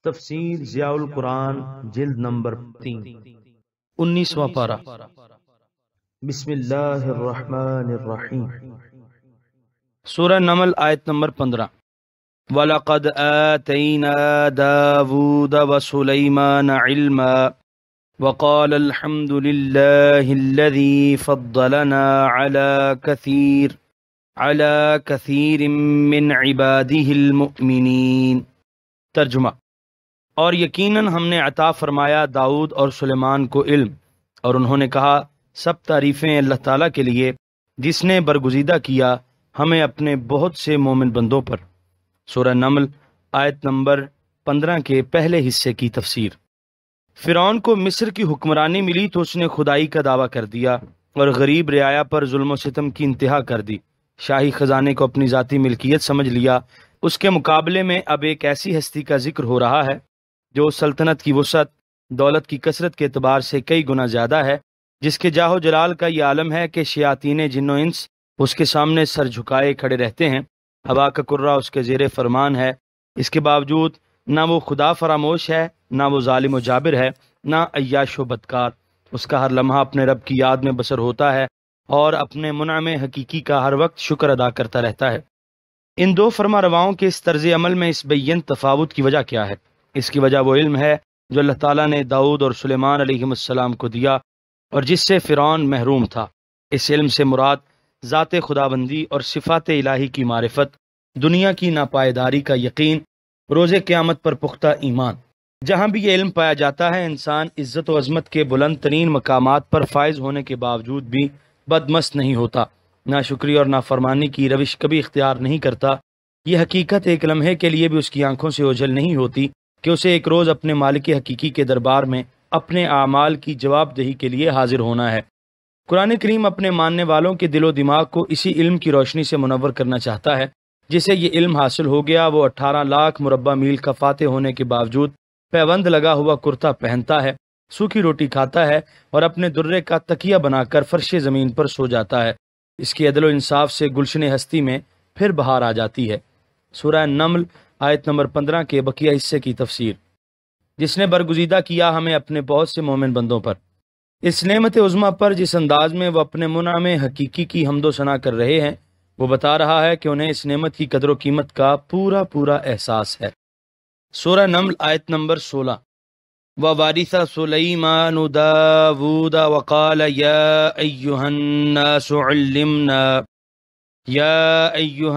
تفسیر ضیاء القرآن جلد نمبر 3 19واں پارہ۔ بسم اللہ الرحمن الرحیم۔ سورہ نمل آیت نمبر 15۔ وَلَقَدْ آتَيْنَا دَاوُودَ وَسُلَيْمَانَ عِلْمًا وَقَالَ الْحَمْدُ لِلَّهِ الَّذِي فَضَّلَنَا عَلَى كَثِيرٍ مِّنْ عِبَادِهِ الْمُؤْمِنِينَ۔ ترجمہ: اور یقیناً ہم نے عطا فرمایا داؤد اور سلیمان کو علم، اور انہوں نے کہا سب تعریفیں اللہ تعالیٰ کے لیے جس نے برگزیدہ کیا ہمیں اپنے بہت سے مومن بندوں پر۔ سورہ نمل آیت نمبر 15 کے پہلے حصے کی تفسیر۔ فرعون کو مصر کی حکمرانی ملی تو اس نے خدائی کا دعویٰ کر دیا اور غریب رعایا پر ظلم و ستم کی انتہا کر دی۔ شاہی خزانے کو اپنی ذاتی ملکیت سمجھ لیا۔ اس کے مقابلے میں اب ایک ایسی ہستی کا ذکر ہو رہا ہے جو سلطنت کی وسعت، دولت کی کثرت کے اعتبار سے کئی گنا زیادہ ہے، جس کے جاہ و جلال کا یہ عالم ہے کہ شیاطین جن و انس اس کے سامنے سر جھکائے کھڑے رہتے ہیں۔ ہوا کا کرہ اس کے زیر فرمان ہے، اس کے باوجود نہ وہ خدا فراموش ہے، نہ وہ ظالم و جابر ہے، نہ عیاش و بدکار۔ اس کا ہر لمحہ اپنے رب کی یاد میں بسر ہوتا ہے اور اپنے منعم حقیقی کا ہر وقت شکر ادا کرتا رہتا ہے۔ ان دو فرما رواؤں کے اس طرز عمل میں اس بین تفاوت کی وجہ کیا ہے؟ اس کی وجہ وہ علم ہے جو اللہ تعالیٰ نے داؤد اور سلیمان علیہ السلام کو دیا اور جس سے فرعون محروم تھا۔ اس علم سے مراد ذات خداوندی اور صفات الہی کی معرفت، دنیا کی ناپائیداری کا یقین، روز قیامت پر پختہ ایمان۔ جہاں بھی یہ علم پایا جاتا ہے انسان عزت و عظمت کے بلند ترین مقامات پر فائز ہونے کے باوجود بھی بدمست نہیں ہوتا، ناشکری اور نافرمانی کی روش کبھی اختیار نہیں کرتا۔ یہ حقیقت ایک لمحے کے لیے بھی اس کی آنکھوں سے اوجھل نہیں ہوتی کہ اسے ایک روز اپنے مالک حقیقی کے دربار میں اپنے اعمال کی جواب دہی کے لیے حاضر ہونا ہے۔ قرآن کریم اپنے ماننے والوں کے دل و دماغ کو اسی علم کی روشنی سے منور کرنا چاہتا ہے۔ جسے یہ علم حاصل ہو گیا وہ 18 لاکھ مربع میل کا فاتح ہونے کے باوجود پیوند لگا ہوا کرتا پہنتا ہے، سوکھی روٹی کھاتا ہے اور اپنے درے کا تکیہ بنا کر فرش زمین پر سو جاتا ہے۔ اس کی عدل و انصاف سے گلشن ہستی میں پھر بہار آ جاتی ہے۔ سورہ نمل آیت نمبر 15 کے بقیہ حصے کی تفسیر۔ جس نے برگزیدہ کیا ہمیں اپنے بہت سے مومن بندوں پر۔ اس نعمت عظمیٰ پر جس انداز میں وہ اپنے منعم حقیقی کی حمد و ثنا کر رہے ہیں، وہ بتا رہا ہے کہ انہیں اس نعمت کی قدر و قیمت کا پورا احساس ہے۔ سورہ نمل آیت نمبر 16۔ وَوَرِثَ سُلَيْمَانُ دَاوُودَ وَقَالَ يَا أَيُّهَا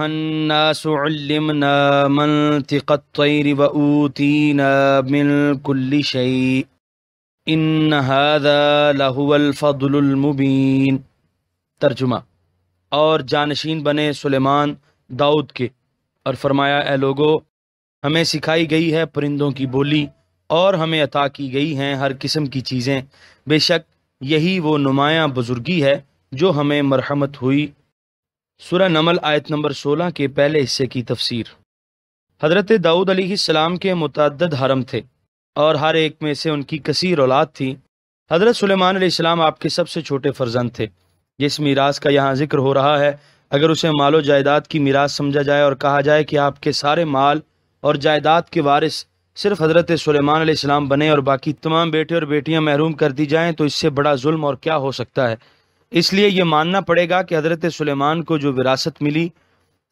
النَّاسُ عُلِّمْنَا مَنطِقَ الطَّيْرِ وَأُوتِينَا مِن كُلِّ شَيْءٍ إِنَّ هَذَا لَهُوَ الْفَضْلُ الْمُبِينُ۔ ترجمہ: اور جانشین بنے سلیمان داؤد کے، اور فرمایا اے لوگو، ہمیں سکھائی گئی ہے پرندوں کی بولی اور ہمیں عطا کی گئی ہیں ہر قسم کی چیزیں، بے شک یہی وہ نمایاں بزرگی ہے جو ہمیں مرحمت ہوئی۔ سورہ نمل آیت نمبر 16 کے پہلے حصے کی تفسیر۔ حضرت داؤد علیہ السلام کے متعدد حرم تھے اور ہر ایک میں سے ان کی کثیر اولاد تھی۔ حضرت سلیمان علیہ السلام آپ کے سب سے چھوٹے فرزند تھے۔ جس میراث کا یہاں ذکر ہو رہا ہے، اگر اسے مال و جائیداد کی میراث سمجھا جائے اور کہا جائے کہ آپ کے سارے مال اور جائیداد کے وارث صرف حضرت سلیمان علیہ السلام بنے اور باقی تمام بیٹے اور بیٹیاں محروم کر دی جائیں تو اس سے بڑا ظلم اور کیا ہو سکتا ہے۔ اس لیے یہ ماننا پڑے گا کہ حضرت سلیمان کو جو وراثت ملی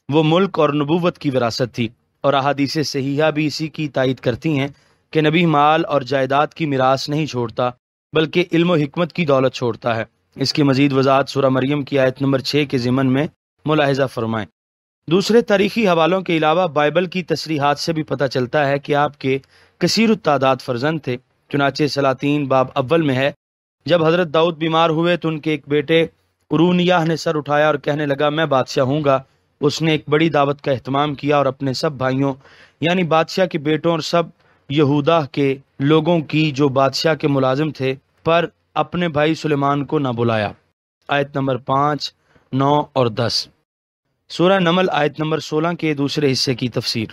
وہ ملک اور نبوت کی وراثت تھی، اور احادیث صحیحہ بھی اسی کی تائید کرتی ہیں کہ نبی مال اور جائیداد کی میراث نہیں چھوڑتا بلکہ علم و حکمت کی دولت چھوڑتا ہے۔ اس کی مزید وضاحت سورہ مریم کی آیت نمبر 6 کے ضمن میں ملاحظہ فرمائیں۔ دوسرے تاریخی حوالوں کے علاوہ بائبل کی تصریحات سے بھی پتہ چلتا ہے کہ آپ کے کثیر التعداد فرزند تھے۔ چنانچہ سلاطین باب اول میں ہے، جب حضرت داؤد بیمار ہوئے تو ان کے ایک بیٹے ارونیہ نے سر اٹھایا اور کہنے لگا میں بادشاہ ہوں گا۔ اس نے ایک بڑی دعوت کا اہتمام کیا اور اپنے سب بھائیوں یعنی بادشاہ کے بیٹوں اور سب یہودا کے لوگوں کی جو بادشاہ کے ملازم تھے پر اپنے بھائی سلیمان کو نہ بلایا۔ آیت نمبر 5، 9 اور 10۔ سورہ نمل آیت نمبر 16 کے دوسرے حصے کی تفسیر۔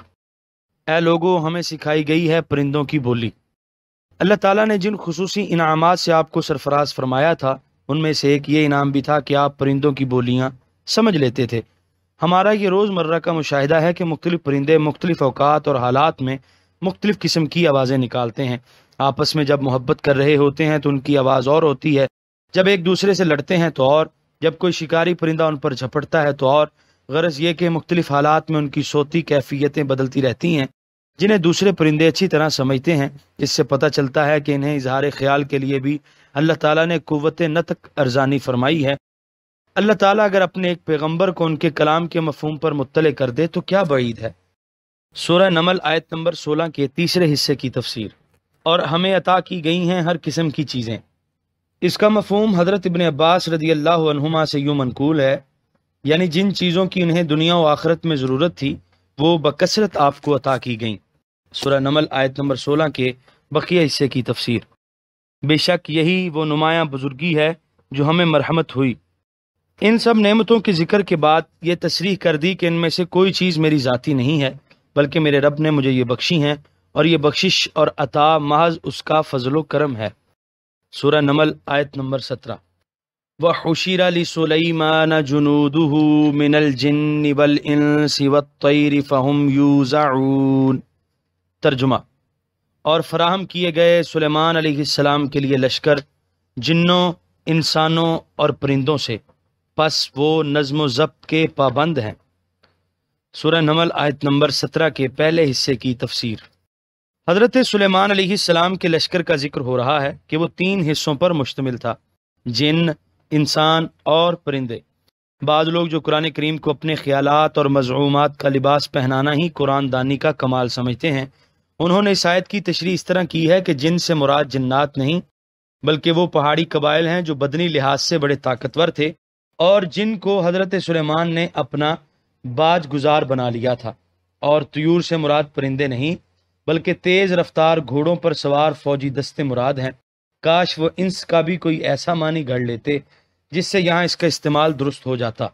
اے لوگو، ہمیں سکھائی گئی ہے پرندوں کی بولی۔ اللہ تعالیٰ نے جن خصوصی انعامات سے آپ کو سرفراز فرمایا تھا ان میں سے ایک یہ انعام بھی تھا کہ آپ پرندوں کی بولیاں سمجھ لیتے تھے۔ ہمارا یہ روز مرہ کا مشاہدہ ہے کہ مختلف پرندے مختلف اوقات اور حالات میں مختلف قسم کی آوازیں نکالتے ہیں۔ آپس میں جب محبت کر رہے ہوتے ہیں تو ان کی آواز اور ہوتی ہے، جب ایک دوسرے سے لڑتے ہیں تو اور، جب کوئی شکاری پرندہ ان پر جھپٹتا ہے تو اور۔ غرض یہ کہ مختلف حالات میں ان کی صوتی کیفیتیں بدلتی رہتی ہیں، جنہیں دوسرے پرندے اچھی طرح سمجھتے ہیں۔ اس سے پتہ چلتا ہے کہ انہیں اظہار خیال کے لیے بھی اللہ تعالیٰ نے قوت نطق ارزانی فرمائی ہے۔ اللہ تعالیٰ اگر اپنے ایک پیغمبر کو ان کے کلام کے مفہوم پر مطلع کر دے تو کیا بعید ہے۔ سورہ نمل آیت نمبر 16 کے تیسرے حصے کی تفسیر۔ اور ہمیں عطا کی گئی ہیں ہر قسم کی چیزیں، اس کا مفہوم حضرت ابن عباس رضی اللہ عنہما سے یوں منقول ہے، یعنی جن چیزوں کی انہیں دنیا و آخرت میں ضرورت تھی وہ بکثرت آپ کو عطا کی گئیں۔ سورہ نمل آیت نمبر 16 کے بقیہ حصے کی تفسیر۔ بے شک یہی وہ نمایاں بزرگی ہے جو ہمیں مرحمت ہوئی۔ ان سب نعمتوں کے ذکر کے بعد یہ تصریح کر دی کہ ان میں سے کوئی چیز میری ذاتی نہیں ہے، بلکہ میرے رب نے مجھے یہ بخشی ہیں، اور یہ بخشش اور عطا محض اس کا فضل و کرم ہے۔ سورہ نمل آیت نمبر 17۔ وَحُشِرَ لِسُلَيْمَانَ جُنُودُهُ مِنَ الْجِنِّ وَالْإِنسِ وَالطَّيْرِ فَهُمْ يُوزَعُونَ۔ ترجمہ۔ اور فراہم کیے گئے سلیمان علیہ السلام کے لیے لشکر جنوں، انسانوں اور پرندوں سے، پس وہ نظم و ضبط کے پابند ہیں۔ سورہ نمل آیت نمبر 17 کے پہلے حصے کی تفسیر۔ حضرت سلیمان علیہ السلام کے لشکر کا ذکر ہو رہا ہے کہ وہ 3 حصوں پر مشتمل تھا، جن، انسان اور پرندے۔ بعض لوگ جو قرآن کریم کو اپنے خیالات اور مزعومات کا لباس پہنانا ہی قرآن دانی کا کمال سمجھتے ہیں، انہوں نے اس آیت کی تشریح اس طرح کی ہے کہ جن سے مراد جنات نہیں، بلکہ وہ پہاڑی قبائل ہیں جو بدنی لحاظ سے بڑے طاقتور تھے، اور جن کو حضرت سلیمان نے اپنا باج گزار بنا لیا تھا۔ اور طیور سے مراد پرندے نہیں، بلکہ تیز رفتار گھوڑوں پر سوار فوجی دستے مراد ہیں۔ کاش وہ انس کا بھی کوئی ایسا معنی گھڑ لیتے جس سے یہاں اس کا استعمال درست ہو جاتا۔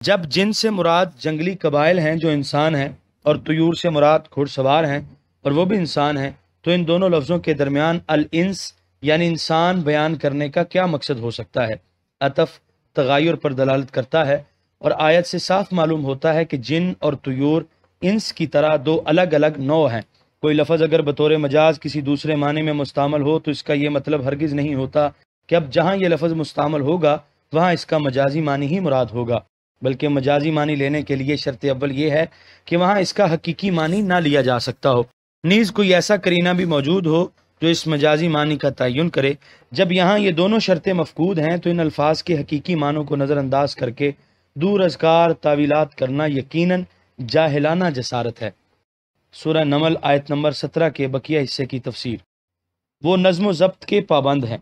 جب جن سے مراد جنگلی قبائل ہیں جو انسان ہیں، اور طیور سے مراد گھڑ سوار ہیں اور وہ بھی انسان ہیں، تو ان دونوں لفظوں کے درمیان الانس یعنی انسان بیان کرنے کا کیا مقصد ہو سکتا ہے؟ عطف تغیر پر دلالت کرتا ہے، اور آیت سے صاف معلوم ہوتا ہے کہ جن اور طیور انس کی طرح 2 الگ الگ نوع ہیں۔ کوئی لفظ اگر بطور مجاز کسی دوسرے معنی میں مستعمل ہو تو اس کا یہ مطلب ہرگز نہیں ہوتا کہ اب جہاں یہ لفظ مستعمل ہوگا وہاں اس کا مجازی معنی ہی مراد ہوگا، بلکہ مجازی معنی لینے کے لیے شرط اول یہ ہے کہ وہاں اس کا حقیقی معنی نہ لیا جا سکتا ہو، نیز کوئی ایسا قرینہ بھی موجود ہو جو اس مجازی معنی کا تعین کرے۔ جب یہاں یہ دونوں شرطیں مفقود ہیں تو ان الفاظ کے حقیقی معنوں کو نظر انداز کر کے دور ازکار تعویلات کرنا یقیناً جاہلانہ جسارت ہے۔ سورہ نمل آیت نمبر 17 کے بقیہ حصے کی تفسیر۔ وہ نظم و ضبط کے پابند ہیں۔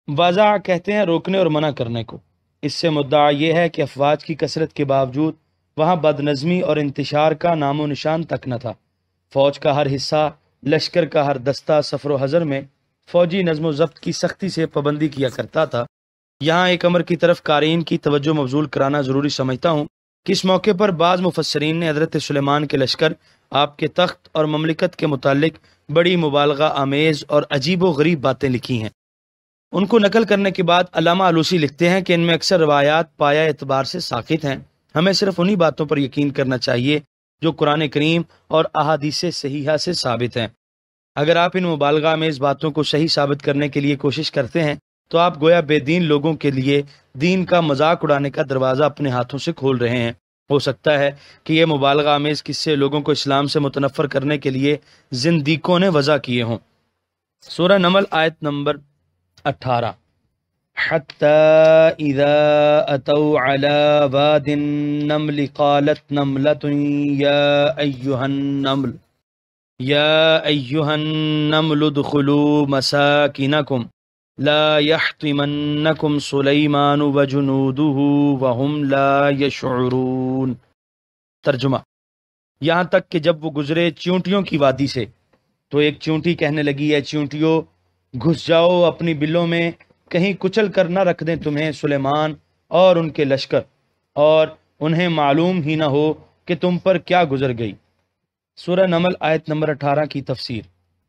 واضح کہتے ہیں روکنے اور منع کرنے کو۔ اس سے مدعا یہ ہے کہ افواج کی کثرت کے باوجود وہاں بد نظمی اور انتشار کا نام و نشان تک نہ تھا۔ فوج کا ہر حصہ، لشکر کا ہر دستہ سفر و حضر میں فوجی نظم و ضبط کی سختی سے پابندی کیا کرتا تھا۔ یہاں ایک امر کی طرف قارئین کی توجہ مبذول کرانا ضروری سمجھتا ہوں کہ اس موقع پر بعض مفسرین نے حضرت سلیمان کے لشکر، آپ کے تخت اور مملکت کے متعلق بڑی مبالغہ آمیز اور عجیب و غریب باتیں لکھی ہیں۔ ان کو نقل کرنے کے بعد علامہ آلوسی لکھتے ہیں کہ ان میں اکثر روایات پایا اعتبار سے ساقط ہیں۔ ہمیں صرف انہی باتوں پر یقین کرنا چاہیے جو قرآن کریم اور احادیث صحیحہ سے ثابت ہیں۔ اگر آپ ان مبالغہ آمیز باتوں کو صحیح ثابت کرنے کے لیے کوشش کرتے ہیں تو آپ گویا بے دین لوگوں کے لیے دین کا مذاق اڑانے کا دروازہ اپنے ہاتھوں سے کھول رہے ہیں۔ ہو سکتا ہے کہ یہ مبالغہ آمیز قصے لوگوں کو اسلام سے متنفر کرنے کے لیے زندیقوں نے وضع کیے ہوں۔ سورہ نمل آیت نمبر 18۔ حَتَّى إِذَا أَتَوْا عَلَى وَادِ النَّمْلِ قَالَتْ نَمْلَةٌ يَا أَيُّهَا النَّمْلُ ادْخُلُوا مَسَاكِنَكُمْ لَا يَحْطِمَنَّكُمْ سُلَيْمَانُ وَجُنُودُهُ وَهُمْ لَا يَشْعُرُونَ۔ ترجمہ۔ یہاں تک کہ جب وہ گزرے چیونٹیوں کی وادی سے تو ایک چیونٹی کہنے لگی، اے چیونٹیوں، گھس جاؤ اپنی بلوں میں، کہیں کچل کر نہ رکھ دیں تمہیں سلیمان اور ان کے لشکر، اور انہیں معلوم ہی نہ ہو کہ تم پر کیا گزر گئی۔ سورہ نمل آیت نمبر 18 کی تفسیر۔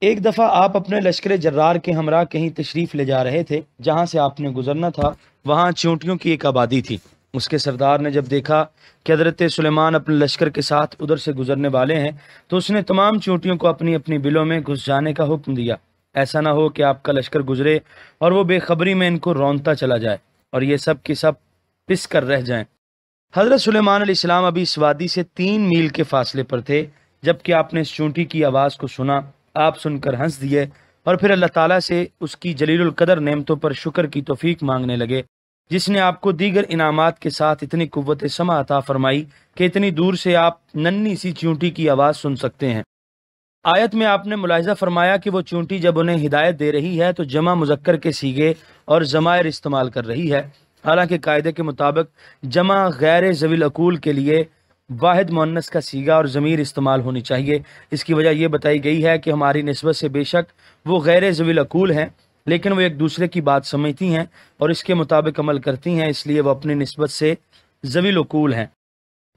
ایک دفعہ آپ اپنے لشکر جرار کے ہمراہ کہیں تشریف لے جا رہے تھے، جہاں سے آپ نے گزرنا تھا وہاں چیونٹیوں کی ایک آبادی تھی۔ اس کے سردار نے جب دیکھا کہ حضرت سلیمان اپنے لشکر کے ساتھ ادھر سے گزرنے والے ہیں تو اس نے تمام چونٹیوں کو اپنی اپنی بلوں میں گھس جانے کا حکم دیا، ایسا نہ ہو کہ آپ کا لشکر گزرے اور وہ بے خبری میں ان کو رونتا چلا جائے اور یہ سب کے سب پس کر رہ جائیں۔ حضرت سلیمان علیہ السلام ابھی اس وادی سے 3 میل کے فاصلے پر تھے جبکہ آپ نے اس چونٹی کی آواز کو سنا۔ آپ سن کر ہنس دیے اور پھر اللہ تعالیٰ سے اس کی جلیل القدر نعمتوں پر شکر کی توفیق مانگنے لگے، جس نے آپ کو دیگر انعامات کے ساتھ اتنی قوت سمع عطا فرمائی کہ اتنی دور سے آپ ننھی سی چونٹی کی آواز سن سکتے ہیں۔ آیت میں آپ نے ملاحظہ فرمایا کہ وہ چونٹی جب انہیں ہدایت دے رہی ہے تو جمع مذکر کے صیغے اور ضمائر استعمال کر رہی ہے، حالانکہ قاعدے کے مطابق جمع غیر ذوی العقول کے لیے واحد مؤنث کا صیغہ اور ضمیر استعمال ہونی چاہیے۔ اس کی وجہ یہ بتائی گئی ہے کہ ہماری نسبت سے بے شک وہ غیر ذوی العقول ہیں، لیکن وہ ایک دوسرے کی بات سمجھتی ہیں اور اس کے مطابق عمل کرتی ہیں، اس لیے وہ اپنی نسبت سے ذوی العقول ہیں۔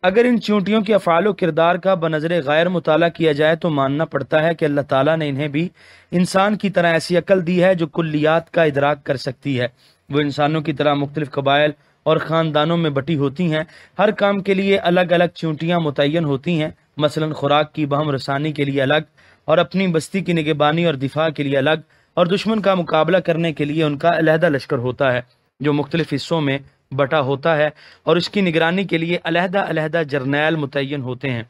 اگر ان چونٹیوں کے افعال و کردار کا بنظر غیر مطالعہ کیا جائے تو ماننا پڑتا ہے کہ اللہ تعالیٰ نے انہیں بھی انسان کی طرح ایسی عقل دی ہے جو کلیات کا ادراک کر سکتی ہے۔ وہ انسانوں کی طرح مختلف قبائل اور خاندانوں میں بٹی ہوتی ہیں، ہر کام کے لیے الگ الگ چونٹیاں متعین ہوتی ہیں، مثلا خوراک کی بہم رسانی کے لیے الگ اور اپنی بستی کی نگہبانی اور دفاع کے لیے الگ، اور دشمن کا مقابلہ کرنے کے لیے ان کا علیحدہ لشکر ہوتا ہے جو مختلف حصوں میں بٹا ہوتا ہے، اور اس کی نگرانی کے لیے علیحدہ علیحدہ جرنیل متعین ہوتے ہیں۔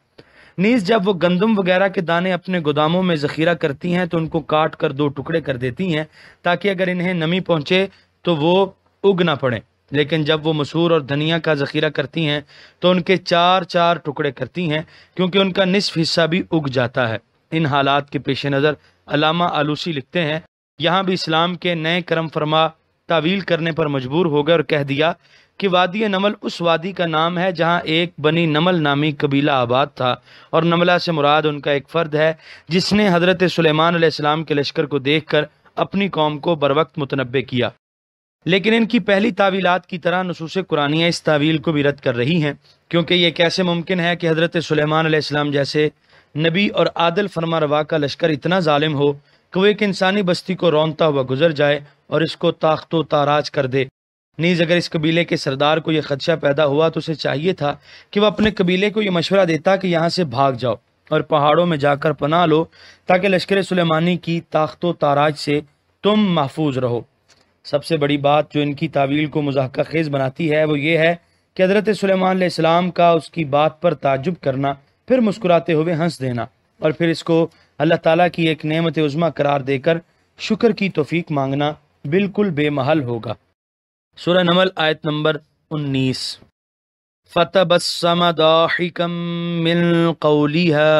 نیز جب وہ گندم وغیرہ کے دانے اپنے گوداموں میں ذخیرہ کرتی ہیں تو ان کو کاٹ کر 2 ٹکڑے کر دیتی ہیں تاکہ اگر انہیں نمی پہنچے تو وہ اگ نہ پڑیں، لیکن جب وہ مسور اور دھنیا کا ذخیرہ کرتی ہیں تو ان کے 4 ٹکڑے کرتی ہیں کیونکہ ان کا نصف حصہ بھی اگ جاتا ہے۔ ان حالات کے پیش نظر علامہ آلوسی لکھتے ہیں، یہاں بھی اسلام کے نئے کرم فرما تعویل کرنے پر مجبور ہو گئے اور کہہ دیا کہ وادی نمل اس وادی کا نام ہے جہاں ایک بنی نمل نامی قبیلہ آباد تھا، اور نملہ سے مراد ان کا ایک فرد ہے جس نے حضرت سلیمان علیہ السلام کے لشکر کو دیکھ کر اپنی قوم کو بروقت متنبع کیا۔ لیکن ان کی پہلی تعویلات کی طرح نصوص قرآنیہ اس تعویل کو بھی رد کر رہی ہیں، کیونکہ یہ کیسے ممکن ہے کہ حضرت سلیمان علیہ السلام جیسے نبی اور عادل فرما روا کا لشکر اتنا ظالم ہو کہ وہ ایک انسانی بستی کو رونتا ہوا گزر جائے اور اس کو تاخت و تاراج کر دے۔ نیز اگر اس قبیلے کے سردار کو یہ خدشہ پیدا ہوا تو اسے چاہیے تھا کہ وہ اپنے قبیلے کو یہ مشورہ دیتا کہ یہاں سے بھاگ جاؤ اور پہاڑوں میں جا کر پناہ لو تاکہ لشکر سلیمانی کی تاخت و تاراج سے تم محفوظ رہو۔ سب سے بڑی بات جو ان کی تعویل کو مضحکہ خیز بناتی ہے وہ یہ ہے کہ حضرت سلیمان علیہ السلام کا اس کی بات پر تعجب کرنا، پھر مسکراتے ہوئے ہنس دینا، اور پھر اس کو اللہ تعالیٰ کی ایک نعمت عظمیٰ قرار دے کر شکر کی توفیق مانگنا بالکل بے محل ہوگا۔ سورہ نمل آیت نمبر 19۔ فَتَبَسَّمَ ضَاحِكًا مِّن قَوْلِهَا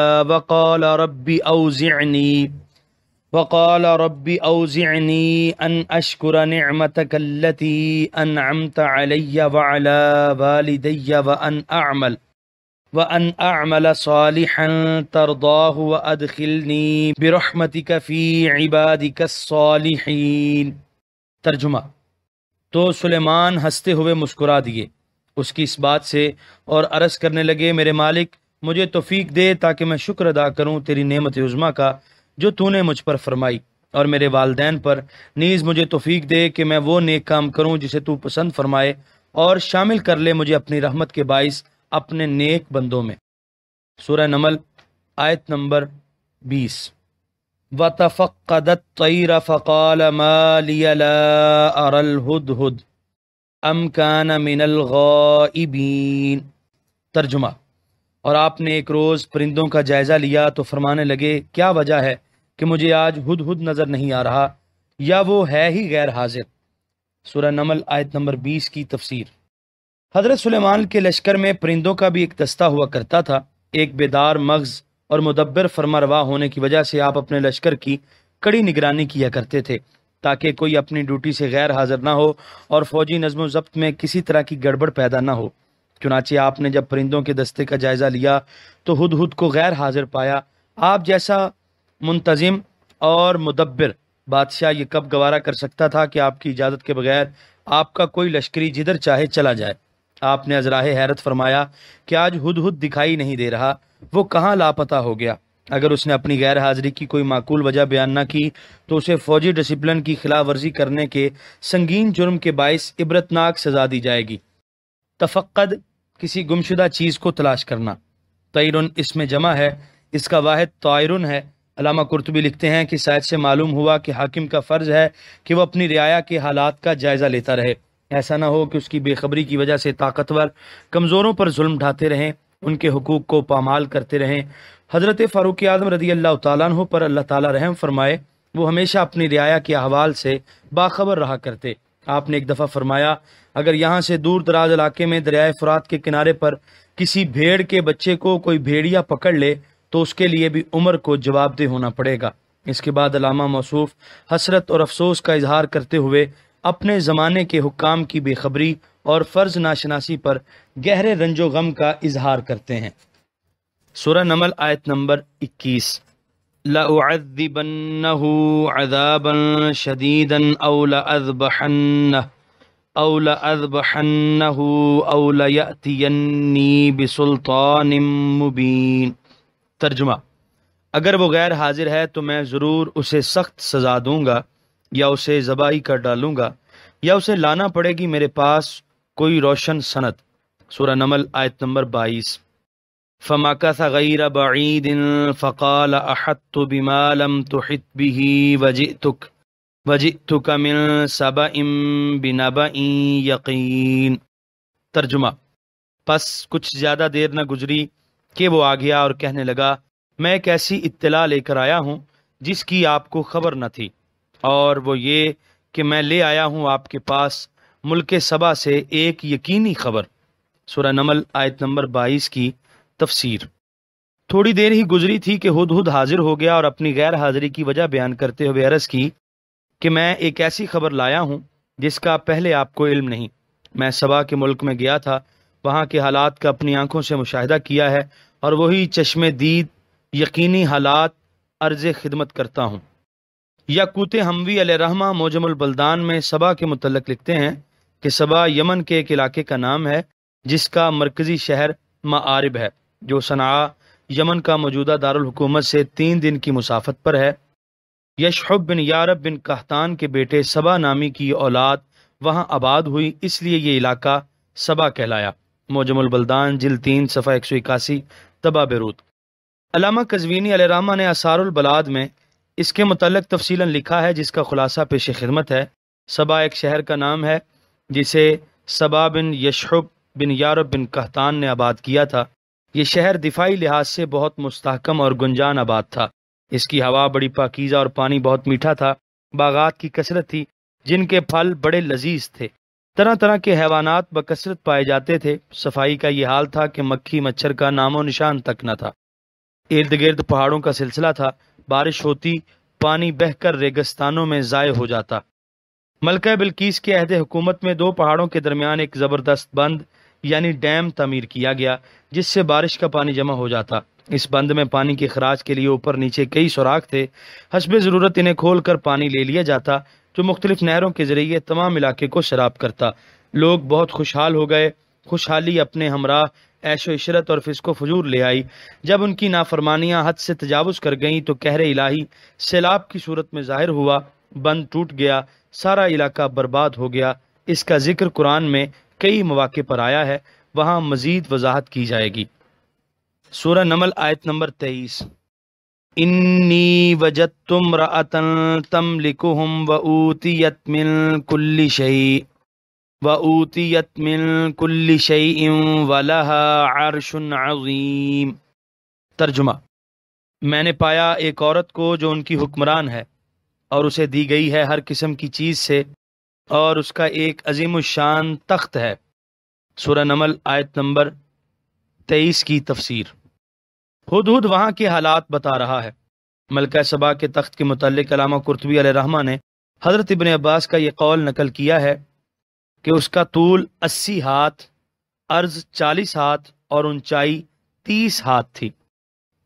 وقال رب أوزعني أن أشكر نعمتك التي أنعمت علي وعلى والدي وأن أعمل صالحا ترضاه وأدخلني برحمتك في عبادك الصالحين۔ ترجمہ: تو سلیمان ہنستے ہوئے مسکرا دیے اس کی اس بات سے اور عرض کرنے لگے، میرے مالک مجھے توفیق دے تاکہ میں شکر ادا کروں تیری نعمت عظمیٰ کا جو تو نے مجھ پر فرمائی، اور میرے والدین پر، نیز مجھے توفیق دے کہ میں وہ نیک کام کروں جسے تو پسند فرمائے، اور شامل کر لے مجھے اپنی رحمت کے باعث اپنے نیک بندوں میں۔ سورہ نمل آیت نمبر 20۔ وَتَفَقَّدَ الطَّيْرَ فَقَالَ مَا لِيَ لَا أَرَى الْهُدْهُدَ أَمْ كَانَ مِنَ الْغَائِبِينَ۔ ترجمہ: اور آپ نے ایک روز پرندوں کا جائزہ لیا تو فرمانے لگے، کیا وجہ ہے کہ مجھے آج ہدہد نظر نہیں آ رہا، یا وہ ہے ہی غیر حاضر۔ سورہ نمل آیت نمبر 20 کی تفسیر۔ حضرت سلیمان کے لشکر میں پرندوں کا بھی ایک دستہ ہوا کرتا تھا۔ ایک بیدار مغز اور مدبر فرما روا ہونے کی وجہ سے آپ اپنے لشکر کی کڑی نگرانی کیا کرتے تھے تاکہ کوئی اپنی ڈیوٹی سے غیر حاضر نہ ہو اور فوجی نظم و ضبط میں کسی طرح کی گڑبڑ پیدا نہ ہو۔ چنانچہ آپ نے جب پرندوں کے دستے کا جائزہ لیا تو ہدہد کو غیر حاضر پایا۔ آپ جیسا منتظم اور مدبر بادشاہ یہ کب گوارا کر سکتا تھا کہ آپ کی اجازت کے بغیر آپ کا کوئی لشکری جدھر چاہے چلا جائے؟ آپ نے ازراہ حیرت فرمایا کہ آج ہدہد دکھائی نہیں دے رہا، وہ کہاں لاپتہ ہو گیا؟ اگر اس نے اپنی غیر حاضری کی کوئی معقول وجہ بیان نہ کی تو اسے فوجی ڈسپلن کی خلاف ورزی کرنے کے سنگین جرم کے باعث عبرتناک سزا دی جائے گی۔ تفقد کسی گمشدہ چیز کو تلاش کرنا، طیرن اس میں جمع ہے، اس کا واحد طائرن ہے۔ علامہ قرطبی لکھتے ہیں کہ اس آیت سے معلوم ہوا کہ حاکم کا فرض ہے کہ وہ اپنی رعایا کے حالات کا جائزہ لیتا رہے، ایسا نہ ہو کہ اس کی بے خبری کی وجہ سے طاقتور کمزوروں پر ظلم ڈھاتے رہیں، ان کے حقوق کو پامال کرتے رہیں۔ حضرت فاروق اعظم رضی اللہ تعالیٰ عنہ پر اللہ تعالیٰ رحم فرمائے، وہ ہمیشہ اپنی رعایا کے احوال سے باخبر رہا کرتے۔ آپ نے ایک دفعہ فرمایا، اگر یہاں سے دور دراز علاقے میں دریائے فرات کے کنارے پر کسی بھیڑ کے بچے کو کوئی بھیڑیا پکڑ لے تو اس کے لیے بھی عمر کو جواب دہ ہونا پڑے گا۔ اس کے بعد علامہ موصوف حسرت اور افسوس کا اظہار کرتے ہوئے اپنے زمانے کے حکام کی بے خبری اور فرض ناشناسی پر گہرے رنج و غم کا اظہار کرتے ہیں۔ سورہ نمل آیت نمبر 21، لَأُعَذِّبَنَّهُ عَذَابًا شَدِيدًا أَوْ لَأَذْبَحَنَّهُ أَوْ لَيَأْتِيَنِّي بِسُلْطَانٍ مُبِينٍ۔ ترجمہ، اگر وہ غیر حاضر ہے تو میں ضرور اسے سخت سزا دوں گا، یا اسے ذبح کر ڈالوں گا، یا اسے لانا پڑے گی میرے پاس کوئی روشن سند۔ سورہ نمل آیت نمبر 22۔ فَمَكَثَ غَيْرَ بَعِيدٍ فَقَالَ أَحَطتُ بِمَا لَمْ تُحِطْ بِهِ وَجِئْتُكَ مِنْ سَبَإٍ بِنَبَإٍ يَقِينٍ۔ ترجمہ، پس کچھ زیادہ دیر نہ گزری کہ وہ آ گیا اور کہنے لگا، میں ایک ایسی اطلاع لے کر آیا ہوں جس کی آپ کو خبر نہ تھی، اور وہ یہ کہ میں لے آیا ہوں آپ کے پاس ملک سبا سے ایک یقینی خبر۔ سورہ نمل آیت نمبر 22 کی تفسیر۔ تھوڑی دیر ہی گزری تھی کہ ہدہد حاضر ہو گیا اور اپنی غیر حاضری کی وجہ بیان کرتے ہوئے عرض کی کہ میں ایک ایسی خبر لایا ہوں جس کا پہلے آپ کو علم نہیں۔ میں سبا کے ملک میں گیا تھا، وہاں کے حالات کا اپنی آنکھوں سے مشاہدہ کیا ہے، اور وہی چشم دید یقینی حالات عرض خدمت کرتا ہوں۔ یاقوت حموی علیہ رحمہ موجم البلدان میں سبا کے متعلق لکھتے ہیں کہ سبا یمن کے ایک علاقے کا نام ہے جس کا مرکزی شہر معارب ہے، جو صنعاء یمن کا موجودہ دارالحکومت سے 3 دن کی مسافت پر ہے۔ یشحب بن یارب بن قحطان کے بیٹے سبا نامی کی اولاد وہاں آباد ہوئی، اس لیے یہ علاقہ سبا کہلایا۔ موجم البلدان جلد 3 صفحہ 181 طبع بیروت۔ علامہ قزوینی علیہ رحمہ نے آثار البلاد میں اس کے متعلق تفصیلاً لکھا ہے، جس کا خلاصہ پیش خدمت ہے۔ سبا ایک شہر کا نام ہے جسے سبا بن یشحب بن یارب بن قحطان نے آباد کیا تھا۔ یہ شہر دفاعی لحاظ سے بہت مستحکم اور گنجان آباد تھا۔ اس کی ہوا بڑی پاکیزہ اور پانی بہت میٹھا تھا۔ باغات کی کثرت تھی جن کے پھل بڑے لذیذ تھے۔ طرح طرح کے حیوانات بکثرت پائے جاتے تھے۔ صفائی کا یہ حال تھا کہ مکھی مچھر کا نام و نشان تک نہ تھا۔ ارد گرد پہاڑوں کا سلسلہ تھا، بارش ہوتی پانی بہہ کر ریگستانوں میں ضائع ہو جاتا۔ ملکہ بلقیس کے عہد حکومت میں 2 پہاڑوں کے درمیان ایک زبردست بند یعنی ڈیم تعمیر کیا گیا جس سے بارش کا پانی جمع ہو جاتا۔ اس بند میں پانی کے اخراج کے لیے اوپر نیچے کئی سوراخ تھے، حسب ضرورت انہیں کھول کر پانی لے لیا جاتا جو مختلف نہروں کے ذریعے تمام علاقے کو سیراب کرتا۔ لوگ بہت خوشحال ہو گئے۔ خوشحالی اپنے ہمراہ عیش و عشرت اور فسق و فجور لے آئی۔ جب ان کی نافرمانیاں حد سے تجاوز کر گئیں تو قہر الہی سیلاب کی صورت میں ظاہر ہوا، بند ٹوٹ گیا، سارا علاقہ برباد ہو گیا۔ اس کا ذکر قرآن میں کئی مواقع پر آیا ہے، وہاں مزید وضاحت کی جائے گی۔ سورہ نمل آیت نمبر 23۔ انی وجدت امرأۃ تملکہم وأوتیت من کل شیء ولها عرش عظیم۔ ترجمہ، میں نے پایا ایک عورت کو جو ان کی حکمران ہے، اور اسے دی گئی ہے ہر قسم کی چیز سے، اور اس کا ایک عظیم الشان تخت ہے۔ سورہ نمل آیت نمبر 23 کی تفسیر۔ ہدہد وہاں کے حالات بتا رہا ہے۔ ملکہ سبا کے تخت کے متعلق علامہ قرطبی علیہ رحمہ نے حضرت ابن عباس کا یہ قول نقل کیا ہے کہ اس کا طول 80 ہاتھ، عرض 40 ہاتھ اور اونچائی 30 ہاتھ تھی۔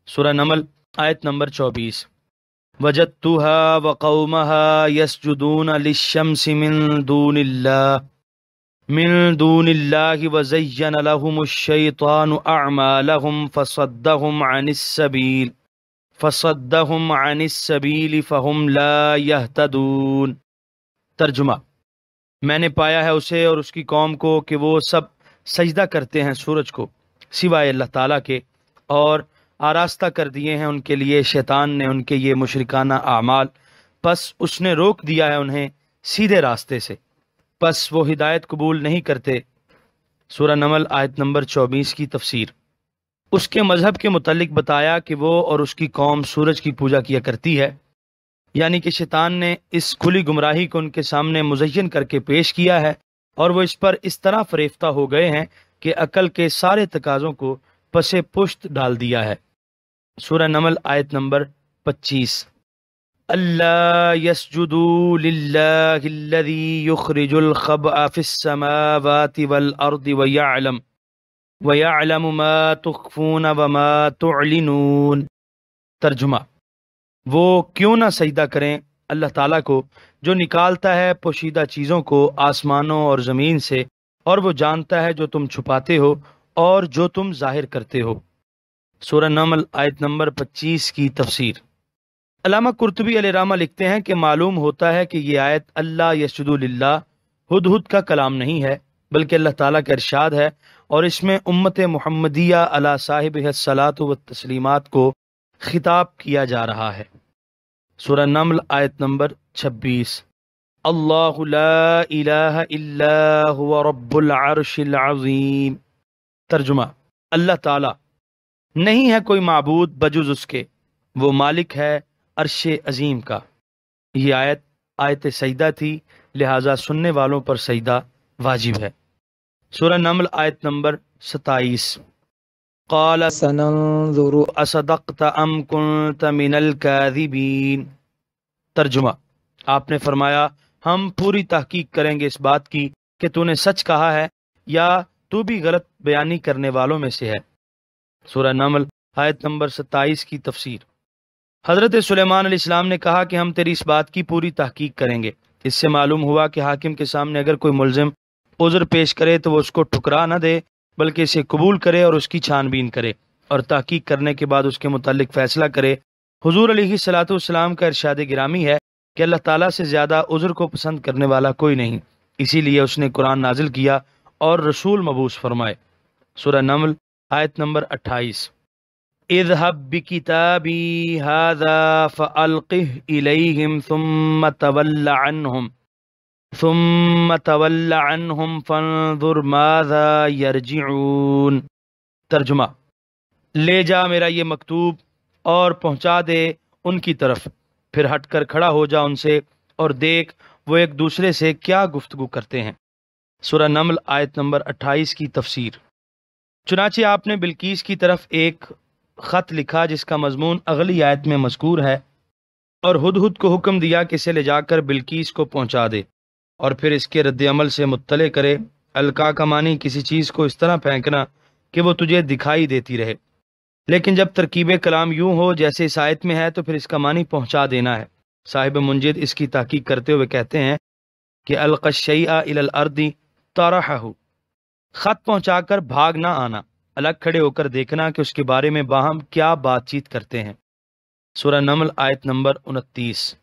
سورہ نمل آیت نمبر 24۔ وجدتها وقومها يسجدون للشمس من دون الله وزين لهم الشيطان أعمالهم فصدهم عن السبيل فهم لا يهتدون۔ ترجمہ، میں نے پایا ہے اسے اور اس کی قوم کو کہ وہ سب سجدہ کرتے ہیں سورج کو سوائے اللہ تعالیٰ کے، اور آراستہ کر دیے ہیں ان کے لیے شیطان نے ان کے یہ مشرکانہ اعمال، پس اس نے روک دیا ہے انہیں سیدھے راستے سے، پس وہ ہدایت قبول نہیں کرتے۔ سورہ نمل آیت نمبر 24 کی تفسیر۔ اس کے مذہب کے متعلق بتایا کہ وہ اور اس کی قوم سورج کی پوجا کیا کرتی ہے، یعنی کہ شیطان نے اس کھلی گمراہی کو ان کے سامنے مزین کر کے پیش کیا ہے، اور وہ اس پر اس طرح فریفتہ ہو گئے ہیں کہ عقل کے سارے تقاضوں کو پس پشت ڈال دیا ہے۔ سورہ نمل آیت نمبر 25۔ اللہ یسجدوا للہ الذی یخرج الخبأ فی السماوات والارض ویعلم ما تخفون وما تعلنون۔ ترجمہ، وہ کیوں نہ سجدہ کریں اللہ تعالیٰ کو جو نکالتا ہے پوشیدہ چیزوں کو آسمانوں اور زمین سے، اور وہ جانتا ہے جو تم چھپاتے ہو اور جو تم ظاہر کرتے ہو۔ سورہ نمل آیت نمبر 25 کی تفسیر۔ علامہ قرطبی علیہ رحمہ لکھتے ہیں کہ معلوم ہوتا ہے کہ یہ آیت اللہ یسجدوا للہ ہدہد کا کلام نہیں ہے، بلکہ اللہ تعالیٰ کا ارشاد ہے، اور اس میں امت محمدیہ علی صاحب الصلاۃ والتسلیمات کو خطاب کیا جا رہا ہے۔ سورہ نمل آیت نمبر 26۔ اللہ لا الہ الا هو رب العرش العظیم۔ ترجمہ، اللہ تعالی نہیں ہے کوئی معبود بجز اس کے، وہ مالک ہے عرش عظیم کا۔ یہ آیت سجدہ تھی، لہٰذا سننے والوں پر سجدہ واجب ہے۔ سورہ نمل آیت نمبر 27۔ قال سننظر اصدقت ام کنت من الکاذبین۔ ترجمہ، آپ نے فرمایا ہم پوری تحقیق کریں گے اس بات کی کہ تو نے سچ کہا ہے یا تو بھی غلط بیانی کرنے والوں میں سے ہے۔ سورہ نمل آیت نمبر 27 کی تفسیر۔ حضرت سلیمان علیہ السلام نے کہا کہ ہم تیری اس بات کی پوری تحقیق کریں گے۔ اس سے معلوم ہوا کہ حاکم کے سامنے اگر کوئی ملزم عذر پیش کرے تو وہ اس کو ٹھکرا نہ دے، بلکہ اسے قبول کرے اور اس کی چھان بین کرے، اور تحقیق کرنے کے بعد اس کے متعلق فیصلہ کرے۔ حضور علیہ الصلوۃ والسلام کا ارشاد گرامی ہے کہ اللہ تعالیٰ سے زیادہ عذر کو پسند کرنے والا کوئی نہیں، اسی لیے اس نے قرآن نازل کیا اور رسول مبعوث فرمائے۔ سورہ نمل آیت نمبر 28۔ اذهب بکتابی ھذا فألقہ الیہم ثم تول عنہم فانظر ماذا یرجعون۔ ترجمہ، لے جا میرا یہ مکتوب اور پہنچا دے ان کی طرف، پھر ہٹ کر کھڑا ہو جا ان سے اور دیکھ وہ ایک دوسرے سے کیا گفتگو کرتے ہیں۔ سورہ نمل آیت نمبر 28 کی تفسیر۔ چنانچہ آپ نے بلقیس کی طرف ایک خط لکھا جس کا مضمون اگلی آیت میں مذکور ہے، اور ہدہد کو حکم دیا کہ اسے لے جا کر بلقیس کو پہنچا دے اور پھر اس کے رد عمل سے مطلع کرے۔ القا کا معنی کسی چیز کو اس طرح پھینکنا کہ وہ تجھے دکھائی دیتی رہے، لیکن جب ترکیب کلام یوں ہو جیسے اس آیت میں ہے تو پھر اس کا معنی پہنچا دینا ہے۔ صاحب منجد اس کی تحقیق کرتے ہوئے کہتے ہیں کہ القى الشیء الی الارض طرحہ، خط پہنچا کر بھاگ نہ آنا، الگ کھڑے ہو کر دیکھنا کہ اس کے بارے میں باہم کیا بات چیت کرتے ہیں۔ سورہ نمل آیت نمبر 29۔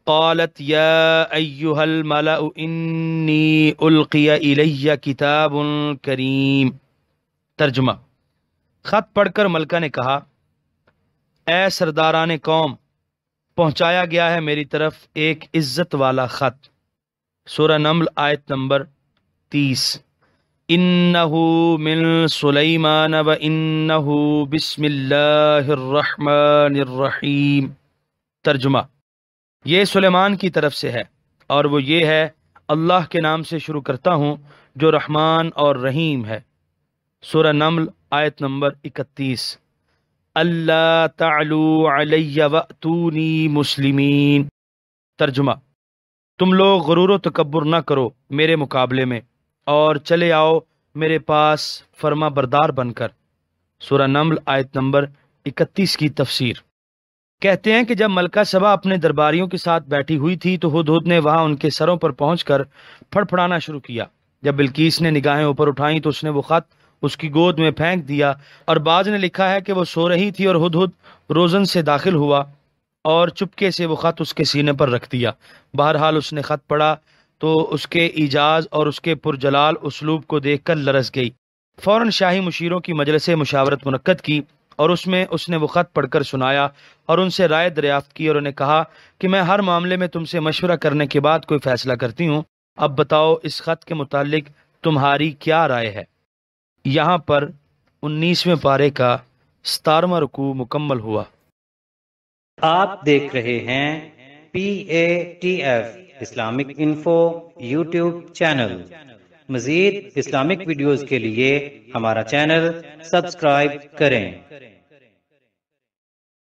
قالت یا ایہا الملأ انی القی الی کتاب کریم۔ ترجمہ، خط پڑھ کر ملکہ نے کہا، اے سرداران قوم، پہنچایا گیا ہے میری طرف ایک عزت والا خط۔ سورہ نمل آیت نمبر 30۔ انہ من سلیمان و انہ بسم اللہ الرحمن الرحیم۔ ترجمہ، یہ سلیمان کی طرف سے ہے اور وہ یہ ہے، اللہ کے نام سے شروع کرتا ہوں جو رحمان اور رحیم ہے۔ سورہ نمل آیت نمبر 31۔ اللہ تعلو علی واتونی مسلمین۔ ترجمہ، تم لوگ غرور و تکبر نہ کرو میرے مقابلے میں اور چلے آؤ میرے پاس فرما بردار بن کر۔ سورہ نمل آیت نمبر 31 کی تفسیر۔ کہتے ہیں کہ جب ملکہ سبا اپنے درباریوں کے ساتھ بیٹھی ہوئی تھی تو ہدہد نے وہاں ان کے سروں پر پہنچ کر پھڑپھڑانا شروع کیا۔ جب بلقیس نے نگاہیں اوپر اٹھائیں تو اس نے وہ خط اس کی گود میں پھینک دیا، اور بعض نے لکھا ہے کہ وہ سو رہی تھی اور ہدہد روزن سے داخل ہوا اور چپکے سے وہ خط اس کے سینے پر رکھ دیا۔ بہرحال اس نے خط پڑھا تو اس کے ایجاز اور اس کے پرجلال اسلوب کو دیکھ کر لرز گئی۔ فوراً شاہی مشیروں کی مجلس مشاورت منعقد کی اور اس میں اس نے وہ خط پڑھ کر سنایا اور ان سے رائے دریافت کی اور انہیں کہا کہ میں ہر معاملے میں تم سے مشورہ کرنے کے بعد کوئی فیصلہ کرتی ہوں، اب بتاؤ اس خط کے متعلق تمہاری کیا رائے ہے۔ یہاں پر 19ویں پارے کا 17واں رکوع مکمل ہوا۔ آپ دیکھ رہے ہیں PATF Islamic info YouTube channel. مزید اسلامک ویڈیوز کے لیے ہمارا چینل سبسکرائب کریں۔